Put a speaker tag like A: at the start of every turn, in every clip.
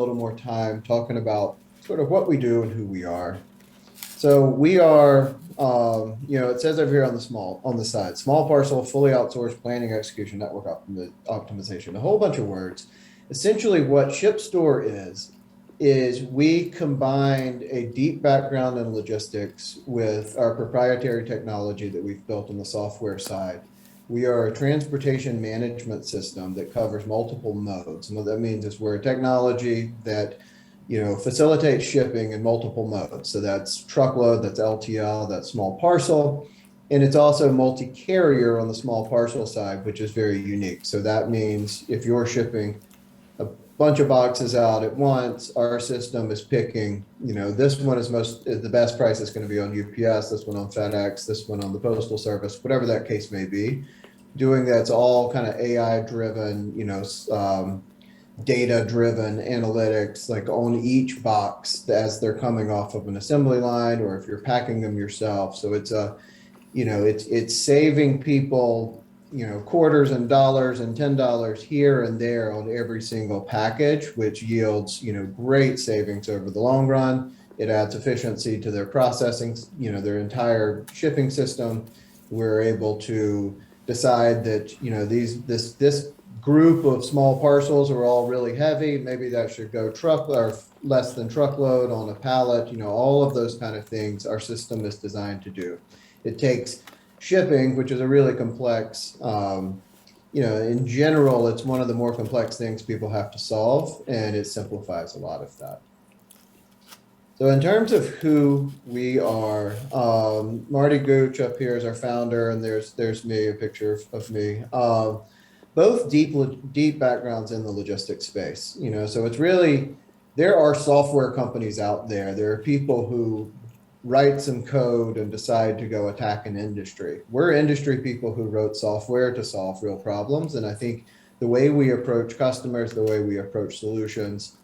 A: little more time talking about sort of what we do and who we are. So we are, it says over here on the side, small parcel, fully outsourced planning, execution, network optimization, a whole bunch of words. Essentially, what ShipStore is we combined a deep background in logistics with our proprietary technology that we've built on the software side. We are a transportation management system that covers multiple modes. And what that means is we're a technology that facilitates shipping in multiple modes. So that's truckload, that's LTL, that's small parcel. And it's also multi-carrier on the small parcel side, which is very unique. So that means if you're shipping a bunch of boxes out at once, our system is picking, this one is the best price is going to be on UPS, this one on FedEx, this one on the Postal Service, whatever that case may be. Doing that's all kind of AI driven, data driven analytics, like on each box as they're coming off of an assembly line, or if you're packing them yourself. So it's saving people, quarters and dollars and $10 here and there on every single package, which yields, great savings over the long run. It adds efficiency to their processing, their entire shipping system. We're able to decide that, this group of small parcels are all really heavy. Maybe that should go truck or less than truckload on a pallet, all of those kind of things our system is designed to do. It takes shipping, which is a really complex, in general, it's one of the more complex things people have to solve, and it simplifies a lot of that. So in terms of who we are, Marty Gooch up here is our founder, and there's me, a picture of me. Both deep backgrounds in the logistics space, so it's really, there are software companies out there. There are people who write some code and decide to go attack an industry. We're industry people who wrote software to solve real problems. And I think the way we approach customers, the way we approach solutions,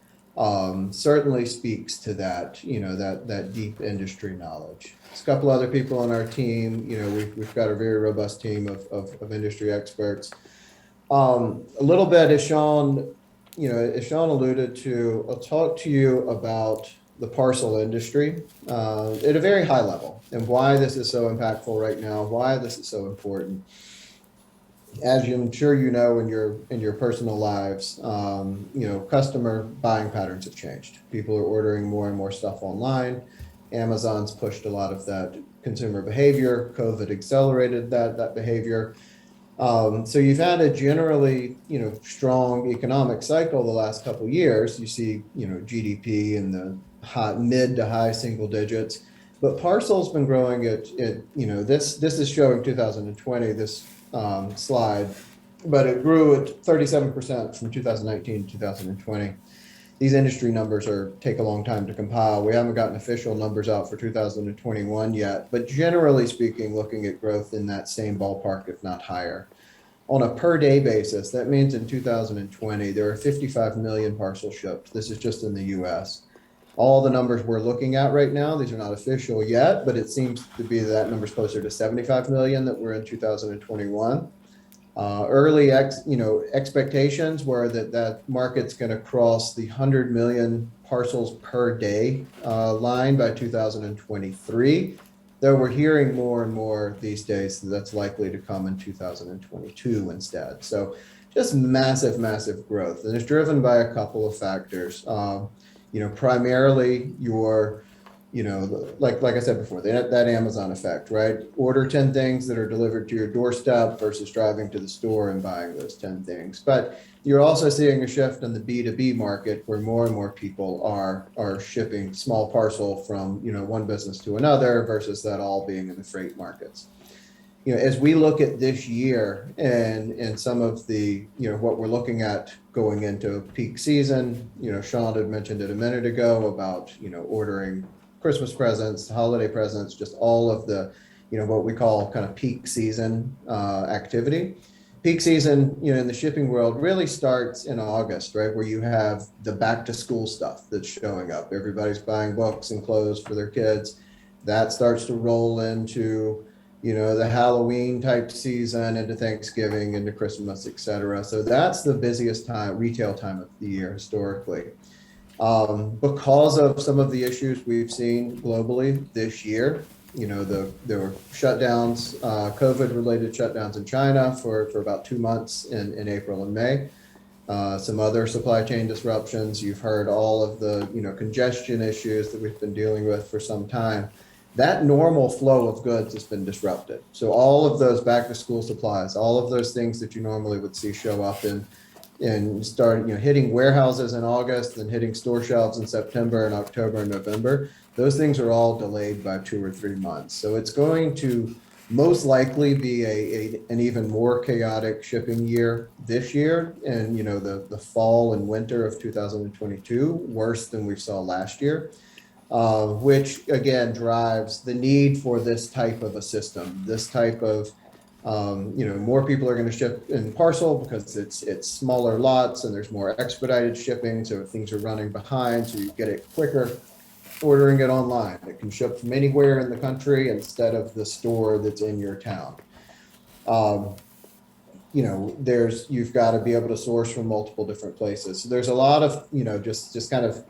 A: certainly speaks to that, that deep industry knowledge. There's a couple other people on our team. We've got a very robust team of industry experts. A little bit, as Sean alluded to, I'll talk to you about the parcel industry at a very high level and why this is so impactful right now, why this is so important. As I'm sure you know, in your personal lives, customer buying patterns have changed. People are ordering more and more stuff online. Amazon's pushed a lot of that consumer behavior. COVID accelerated that behavior. So you've had a generally, strong economic cycle the last couple of years. You see, GDP in the mid to high single digits, but parcel's been growing at this is showing 2020, this slide, but it grew at 37% from 2019 to 2020. These industry numbers take a long time to compile. We haven't gotten official numbers out for 2021 yet, but generally speaking, looking at growth in that same ballpark, if not higher. On a per day basis, that means in 2020, there are 55 million parcels shipped. This is just in the US. All the numbers we're looking at right now, these are not official yet, but it seems to be that number's closer to 75 million that we're in 2021. Early expectations were that market's going to cross the 100 million parcels per day line by 2023. Though we're hearing more and more these days that's likely to come in 2022 instead. So just massive, massive growth. And it's driven by a couple of factors. Primarily your, like I said before, that Amazon effect, right? Order 10 things that are delivered to your doorstep versus driving to the store and buying those 10 things. But you're also seeing a shift in the B2B market where more and more people are shipping small parcel from, one business to another versus that all being in the freight markets. As we look at this year and some of the, what we're looking at going into peak season, Sean had mentioned it a minute ago about, ordering Christmas presents, holiday presents, just all of the, what we call kind of peak season activity. Peak season, in the shipping world really starts in August, right? Where you have the back to school stuff that's showing up. Everybody's buying books and clothes for their kids. That starts to roll into, the Halloween type season, into Thanksgiving, into Christmas, et cetera. So that's the busiest retail time of the year historically. Because of some of the issues we've seen globally this year, there were shutdowns, COVID-related shutdowns in China for about 2 months in April and May. Some other supply chain disruptions. You've heard all of the, congestion issues that we've been dealing with for some time. That normal flow of goods has been disrupted. So all of those back to school supplies, all of those things that you normally would see show up and start, hitting warehouses in August, then hitting store shelves in September and October and November. Those things are all delayed by 2 or 3 months. So it's going to most likely be an even more chaotic shipping year this year, and the fall and winter of 2022 worse than we saw last year, which again drives the need for this type of a system, this type of more people are going to ship in parcel because it's smaller lots and there's more expedited shipping. So things are running behind, so you get it quicker ordering it online. It can ship from anywhere in the country instead of the store that's in your town. You've got to be able to source from multiple different places. So there's a lot of, just kind of,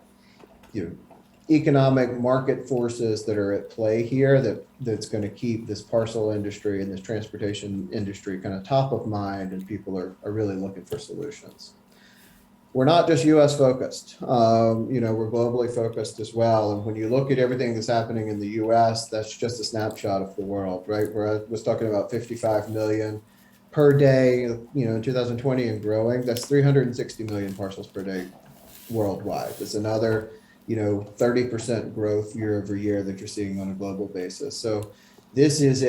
A: economic market forces that are at play here that's going to keep this parcel industry and this transportation industry kind of top of mind, and people are really looking for solutions. We're not just US focused, we're globally focused as well. And when you look at everything that's happening in the US, that's just a snapshot of the world, right? Where I was talking about 55 million per day, in 2020 and growing. That's 360 million parcels per day worldwide. It's another 30% growth year over year that you're seeing on a global basis. So this is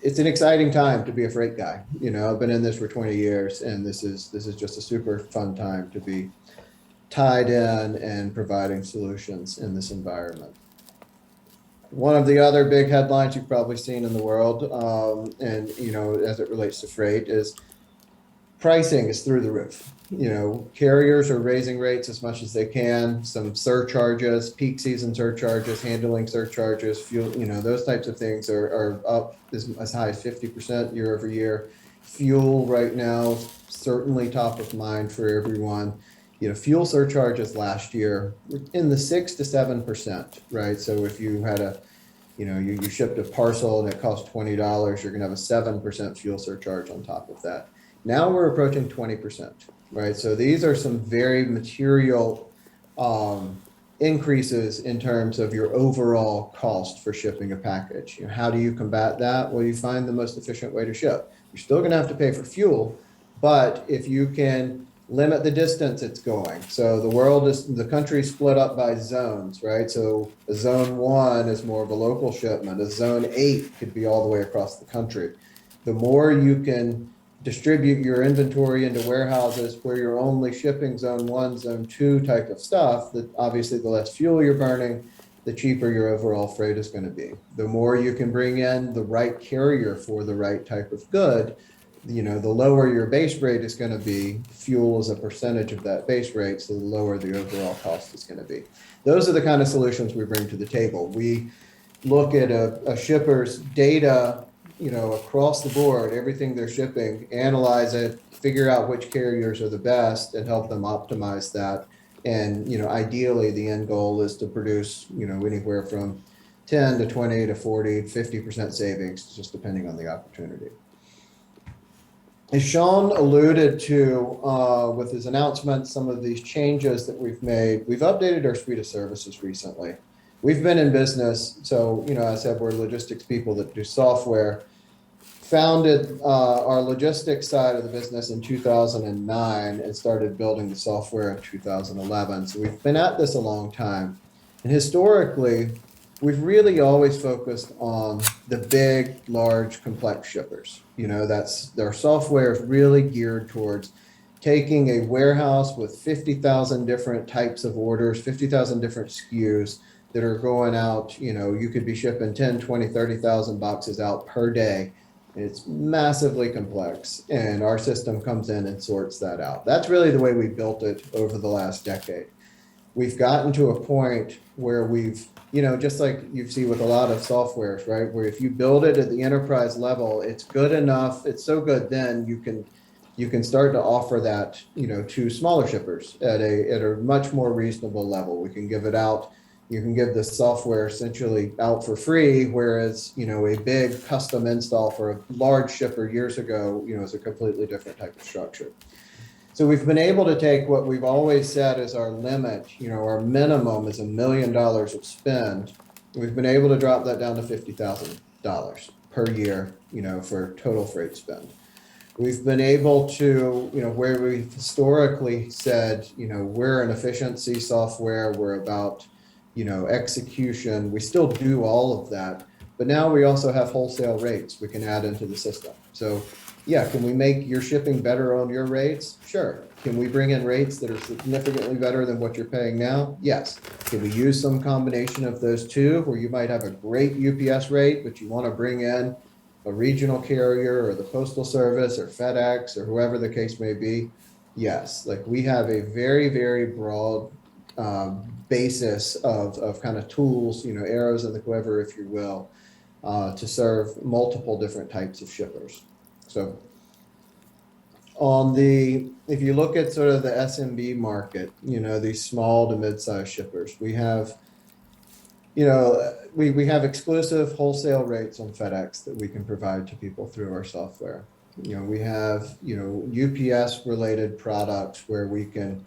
A: it's an exciting time to be a freight guy. I've been in this for 20 years, and this is just a super fun time to be tied in and providing solutions in this environment. One of the other big headlines you've probably seen in the world, and as it relates to freight, is pricing is through the roof. Carriers are raising rates as much as they can. Some surcharges, peak season surcharges, handling surcharges, fuel, those types of things are up as high as 50% year over year. Fuel right now, certainly top of mind for everyone. Fuel surcharges last year were in the 6 to 7%, right? So if you had you shipped a parcel and it cost $20, you're going to have a 7% fuel surcharge on top of that. Now we're approaching 20%, right? So these are some very material increases in terms of your overall cost for shipping a package. How do you combat that? Well, you find the most efficient way to ship. You're still going to have to pay for fuel, but if you can limit the distance it's going. So the country is split up by zones, right? So a zone 1 is more of a local shipment. A zone 8 could be all the way across the country. The more you can distribute your inventory into warehouses where you're only shipping zone 1, zone 2 type of stuff, that obviously the less fuel you're burning, the cheaper your overall freight is going to be. The more you can bring in the right carrier for the right type of good, the lower your base rate is going to be. Fuel is a percentage of that base rate, so the lower the overall cost is going to be. Those are the kind of solutions we bring to the table. We look at a shipper's data, across the board, everything they're shipping, analyze it, figure out which carriers are the best, and help them optimize that. And, ideally the end goal is to produce, anywhere from 10 to 20 to 40, 50% savings, just depending on the opportunity. As Sean alluded to with his announcement, some of these changes that we've made, we've updated our suite of services recently. We've been in business, so I said we're logistics people that do software. Founded our logistics side of the business in 2009 and started building the software in 2011. So we've been at this a long time. And historically, we've really always focused on the big, large, complex shippers. Their software is really geared towards taking a warehouse with 50,000 different types of orders, 50,000 different SKUs that are going out. You could be shipping 10, 20, 30,000 boxes out per day. It's massively complex, and our system comes in and sorts that out. That's really the way we built it over the last decade. We've gotten to a point where we've, just like you see with a lot of softwares, right? Where if you build it at the enterprise level, it's good enough. It's so good then you can you can start to offer that, to smaller shippers at a much more reasonable level. We can give it out. You can give the software essentially out for free, whereas, a big custom install for a large shipper years ago, is a completely different type of structure. So we've been able to take what we've always said is our limit, our minimum is $1 million of spend. We've been able to drop that down to $50,000 per year, for total freight spend. We've been able to, where we've historically said, we're an efficiency software, we're about, execution. We still do all of that, but now we also have wholesale rates we can add into the system. So yeah, can we make your shipping better on your rates? Sure. Can we bring in rates that are significantly better than what you're paying now? Yes. Can we use some combination of those two, where you might have a great UPS rate, but you want to bring in a regional carrier or the Postal Service or FedEx or whoever the case may be? Yes. Like, we have a very, very broad basis of kind of tools, arrows in the quiver, if you will, to serve multiple different types of shippers. So if you look at sort of the SMB market, these small to mid-sized shippers, we have, we have exclusive wholesale rates on FedEx that we can provide to people through our software. We have, UPS related products where we can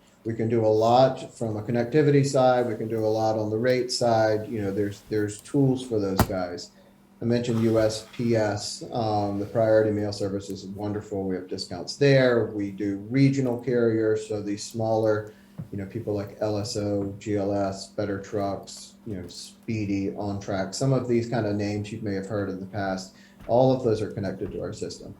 A: do a lot from a connectivity side. We can do a lot on the rate side. There's tools for those guys. I mentioned USPS, the priority mail service is wonderful. We have discounts there. We do regional carriers, so these smaller, people like LSO, GLS, Better Trucks, Speedy, On Track, some of these kind of names you may have heard in the past. All of those are connected to our system.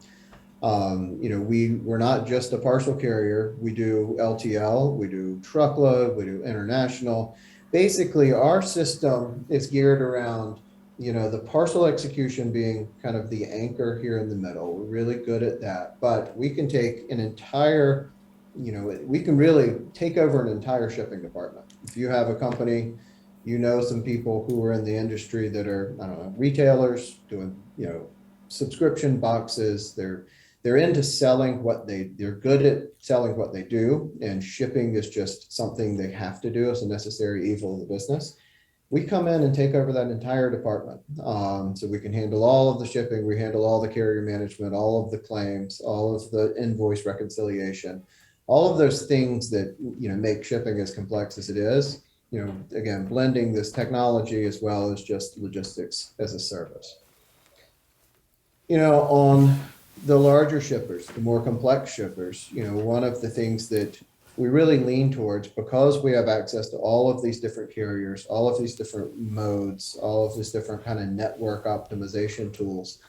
A: We're not just a parcel carrier. We do LTL, we do truckload, we do international. Basically, our system is geared around, the parcel execution being kind of the anchor here in the middle. We're really good at that, but we can take an entire, we can really take over an entire shipping department. If you have a company, some people who are in the industry that are, I don't know, retailers doing, subscription boxes. They're into selling they're good at selling what they do, and shipping is just something they have to do. It's a necessary evil of the business. We come in and take over that entire department. So we can handle all of the shipping, we handle all the carrier management, all of the claims, all of the invoice reconciliation, all of those things that, make shipping as complex as it is, again, blending this technology as well as just logistics as a service. On the larger shippers, the more complex shippers, one of the things that we really lean towards, because we have access to all of these different carriers, all of these different modes, all of these different kind of network optimization tools,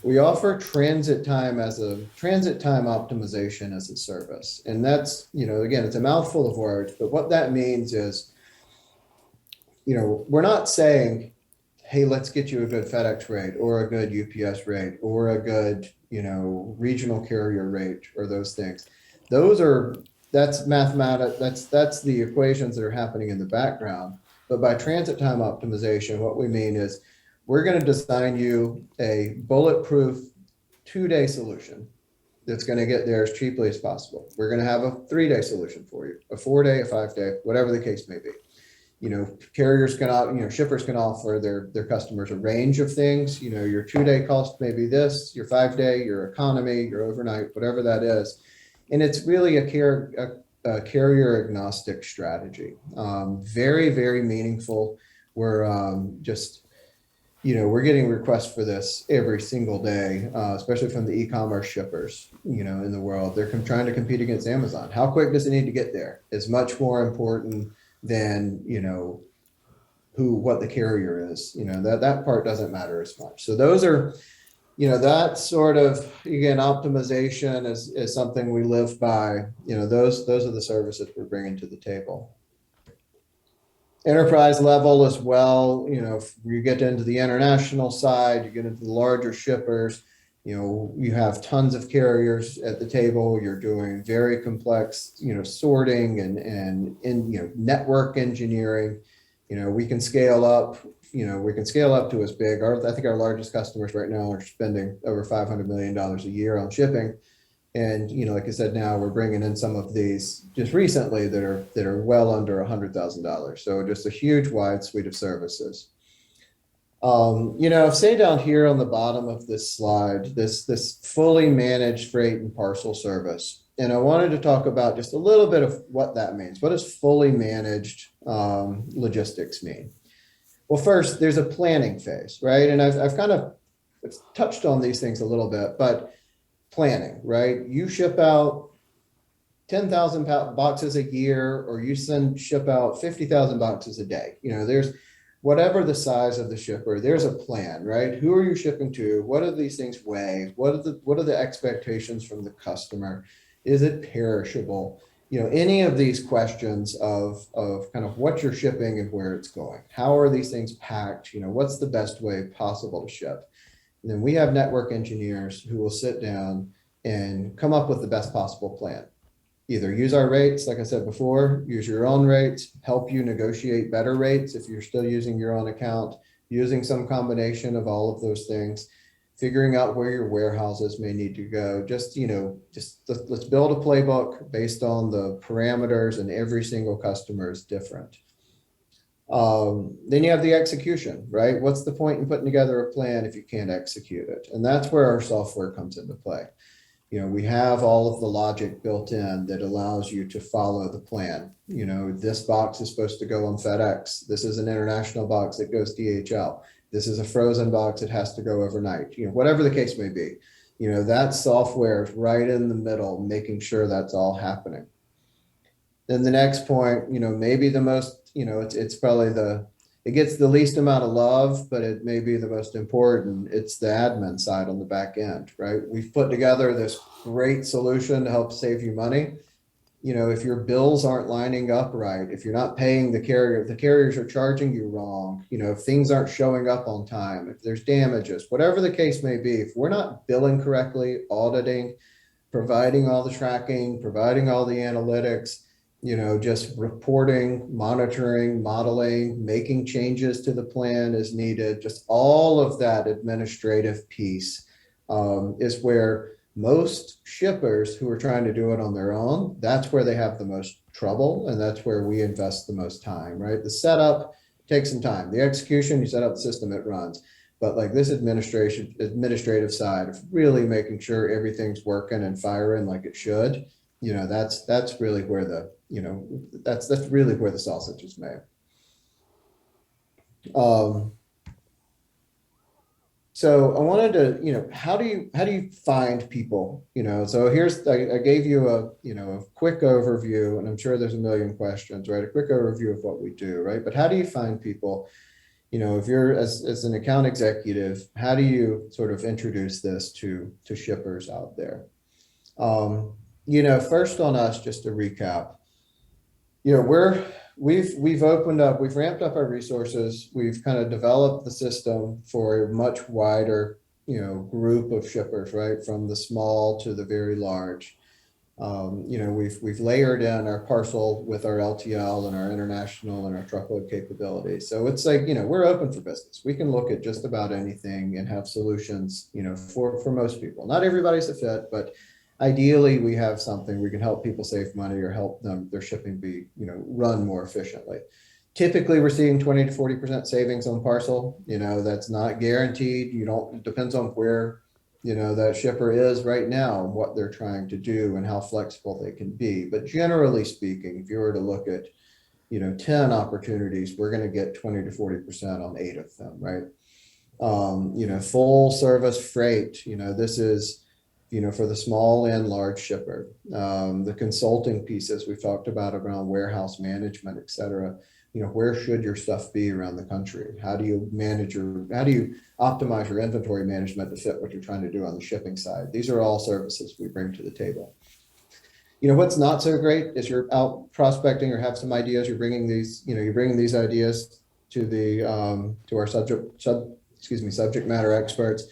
A: we offer transit time optimization as a service. And that's, again, it's a mouthful of words, but what that means is, we're not saying, hey, let's get you a good FedEx rate or a good UPS rate or a good, regional carrier rate, or those things. That's mathematics. That's the equations that are happening in the background. But by transit time optimization, what we mean is we're going to design you a bulletproof 2-day solution that's going to get there as cheaply as possible. We're going to have a 3-day solution for you, a 4-day, a 5-day, whatever the case may be. Carriers can, shippers can offer their customers a range of things. Your 2-day cost may be this, your 5-day, your economy, your overnight, whatever that is. And it's really a carrier agnostic strategy. Very, very meaningful. We're we're getting requests for this every single day, especially from the e-commerce shippers, in the world. They're trying to compete against Amazon. How quick does it need to get there is much more important than, what the carrier is. That part doesn't matter as much. So those are, that sort of, again, optimization is something we live by. Those are the services we're bringing to the table. Enterprise level as well. If you get into the international side, you get into the larger shippers, you have tons of carriers at the table. You're doing very complex, sorting and network engineering. We can scale up. To as big. I think our largest customers right now are spending over $500 million a year on shipping. And, like I said, now we're bringing in some of these just recently that are well under $100,000. So just a huge wide suite of services. Say down here on the bottom of this slide, this fully managed freight and parcel service. And I wanted to talk about just a little bit of what that means. What does fully managed logistics mean? Well, first, there's a planning phase, right? And I've kind of touched on these things a little bit, but planning, right? You ship out 10,000 boxes a year, or you ship out 50,000 boxes a day. There's whatever the size of the shipper, there's a plan, right? Who are you shipping to? What do these things weigh? What are the expectations from the customer? Is it perishable? Any of these questions of kind of what you're shipping and where it's going. How are these things packed? What's the best way possible to ship? And then we have network engineers who will sit down and come up with the best possible plan. Either use our rates, like I said before, use your own rates, help you negotiate better rates if you're still using your own account, using some combination of all of those things, figuring out where your warehouses may need to go. Just let's build a playbook based on the parameters, and every single customer is different. Then you have the execution, right? What's the point in putting together a plan if you can't execute it? And that's where our software comes into play. We have all of the logic built in that allows you to follow the plan. This box is supposed to go on FedEx. This is an international box that goes DHL. This is a frozen box. It has to go overnight, whatever the case may be. That software is right in the middle, making sure that's all happening. Then the next point, maybe the most, it's probably it gets the least amount of love, but it may be the most important. It's the admin side on the back end, right? We've put together this great solution to help save you money. If your bills aren't lining up right, if you're not paying the carrier, if the carriers are charging you wrong, if things aren't showing up on time, if there's damages, whatever the case may be, if we're not billing correctly, auditing, providing all the tracking, providing all the analytics, just reporting, monitoring, modeling, making changes to the plan as needed, just all of that administrative piece is where most shippers who are trying to do it on their own, that's where they have the most trouble, and that's where we invest the most time, right? The setup takes some time. The execution, you set up the system, it runs. But like this administrative side of really making sure everything's working and firing like it should, that's really where that's really where the sausage is made. So I wanted to, how do you find people? So I gave you a quick overview, and I'm sure there's a million questions, right? A quick overview of what we do, right? But how do you find people? If you're as an account executive, how do you sort of introduce this to shippers out there? First on us, just to recap, we've opened up, we've ramped up our resources. We've kind of developed the system for a much wider, group of shippers, right? From the small to the very large. We've layered in our parcel with our LTL and our international and our truckload capabilities. So it's like, we're open for business. We can look at just about anything and have solutions, for most people. Not everybody's a fit, but ideally we have something we can help people save money or help them, their shipping be, run more efficiently. Typically we're seeing 20 to 40% savings on parcel. That's not guaranteed. It depends on where, that shipper is right now and what they're trying to do and how flexible they can be. But generally speaking, if you were to look at, 10 opportunities, we're going to get 20 to 40% on 8 of them, right? Full service freight, this is, for the small and large shipper. The consulting pieces we've talked about around warehouse management, et cetera. Where should your stuff be around the country? How do you optimize your inventory management to fit what you're trying to do on the shipping side? These are all services we bring to the table. What's not so great is you're out prospecting or have some ideas. You're bringing these ideas to our subject matter experts.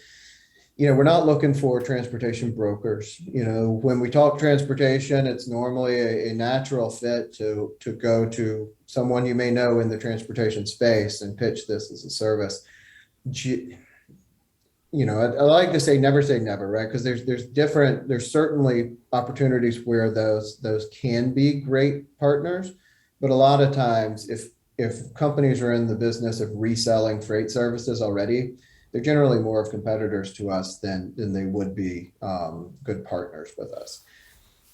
A: We're not looking for transportation brokers. When we talk transportation, it's normally a natural fit to go to someone you may know in the transportation space and pitch this as a service. I like to say never, right? Because there's certainly opportunities where those can be great partners, but a lot of times if companies are in the business of reselling freight services already, they're generally more of competitors to us than they would be good partners with us.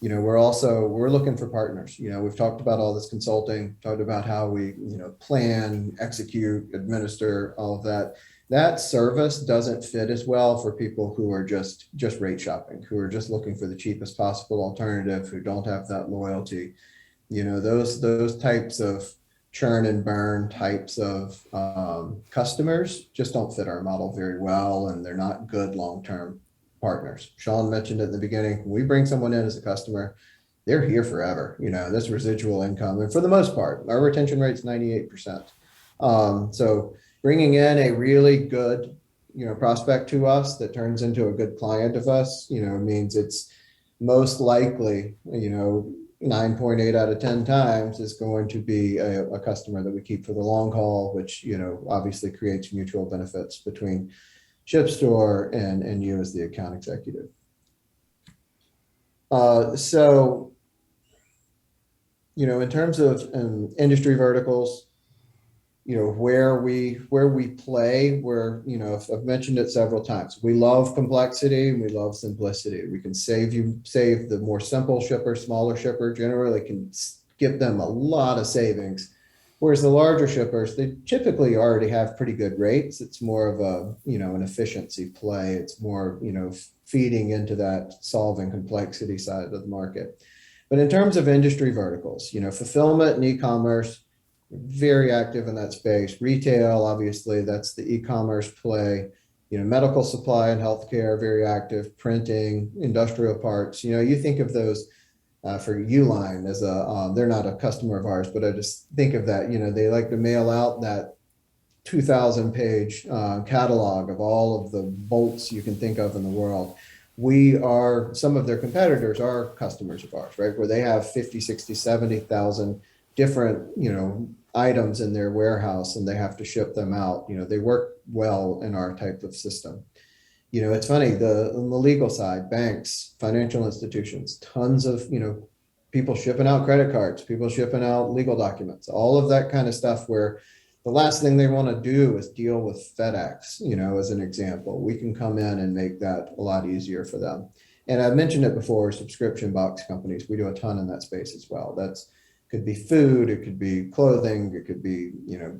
A: We're looking for partners. We've talked about all this consulting, talked about how we plan, execute, administer, all of that. That service doesn't fit as well for people who are just rate shopping, who are just looking for the cheapest possible alternative, who don't have that loyalty. Those types of churn and burn types of customers just don't fit our model very well, and they're not good long-term partners. Sean mentioned at the beginning, when we bring someone in as a customer, they're here forever. This residual income, and for the most part, our retention rate's 98%. So bringing in a really good prospect to us that turns into a good client of us means it's most likely 9.8 out of 10 times is going to be a customer that we keep for the long haul, which obviously creates mutual benefits between ShipStore and you as the account executive. So in terms of industry verticals, where we play, I've mentioned it several times. We love complexity and we love simplicity. We can save the more simple shipper, smaller shipper, generally can give them a lot of savings. Whereas the larger shippers, they typically already have pretty good rates. It's more of an efficiency play. It's more, feeding into that solving complexity side of the market. But in terms of industry verticals, fulfillment and e-commerce, very active in that space. Retail, obviously, that's the e-commerce play. Medical supply and healthcare, very active. Printing, industrial parts. You think of those for Uline as they're not a customer of ours, but I just think of that. They like to mail out that 2,000-page catalog of all of the bolts you can think of in the world. Some of their competitors are customers of ours, right? Where they have 50, 60, 70,000 different, items in their warehouse and they have to ship them out. They work well in our type of system. It's funny, on the legal side, banks, financial institutions, tons of, people shipping out credit cards, people shipping out legal documents, all of that kind of stuff where the last thing they want to do is deal with FedEx, as an example. We can come in and make that a lot easier for them. And I've mentioned it before, subscription box companies, we do a ton in that space as well. Could be food, it could be clothing, it could be,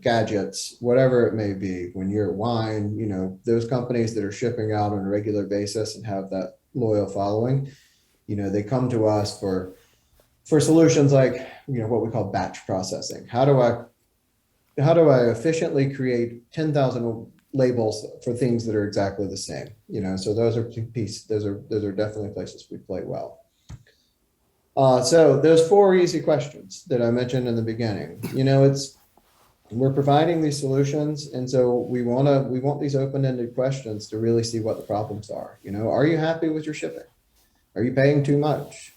A: gadgets, whatever it may be. When you're wine, those companies that are shipping out on a regular basis and have that loyal following, they come to us for solutions like, what we call batch processing. How do I efficiently create 10,000 labels for things that are exactly the same? So those are definitely places we play well. So those 4 easy questions that I mentioned in the beginning, we're providing these solutions. And so we want these open-ended questions to really see what the problems are. Are you happy with your shipping? Are you paying too much?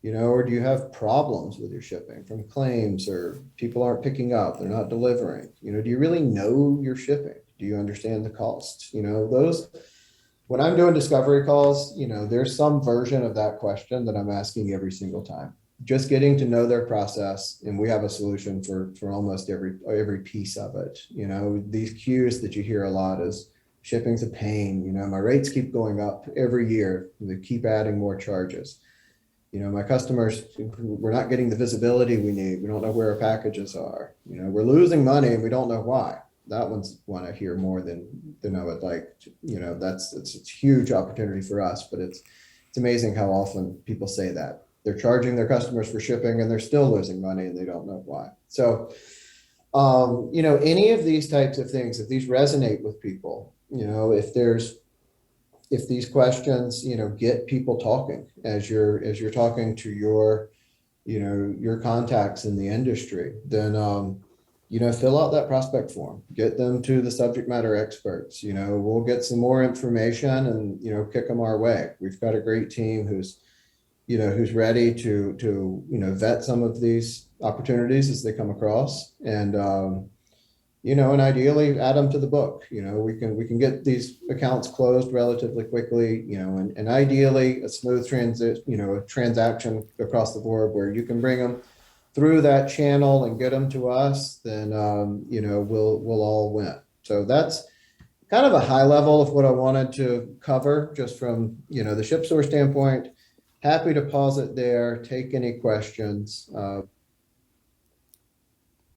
A: Or do you have problems with your shipping from claims, or people aren't picking up, they're not delivering? Do you really know your shipping? Do you understand the costs? When I'm doing discovery calls, there's some version of that question that I'm asking every single time, just getting to know their process. And we have a solution for almost every piece of it. These cues that you hear a lot is shipping's a pain. My rates keep going up every year. They keep adding more charges. My customers, we're not getting the visibility we need. We don't know where our packages are. We're losing money and we don't know why. That one's one I hear more than I would like. It's a huge opportunity for us, but it's amazing how often people say that they're charging their customers for shipping and they're still losing money and they don't know why. So, any of these types of things, if these resonate with people, if these questions, get people talking as you're talking to your contacts in the industry, then, fill out that prospect form, get them to the subject matter experts. We'll get some more information and, kick them our way. We've got a great team who's ready to vet some of these opportunities as they come across. And, and ideally add them to the book. We can get these accounts closed relatively quickly, and ideally a smooth a transaction across the board where you can bring them through that channel and get them to us, then, we'll all win. So that's kind of a high level of what I wanted to cover just from, the ShipSource standpoint. Happy to pause it there, take any questions.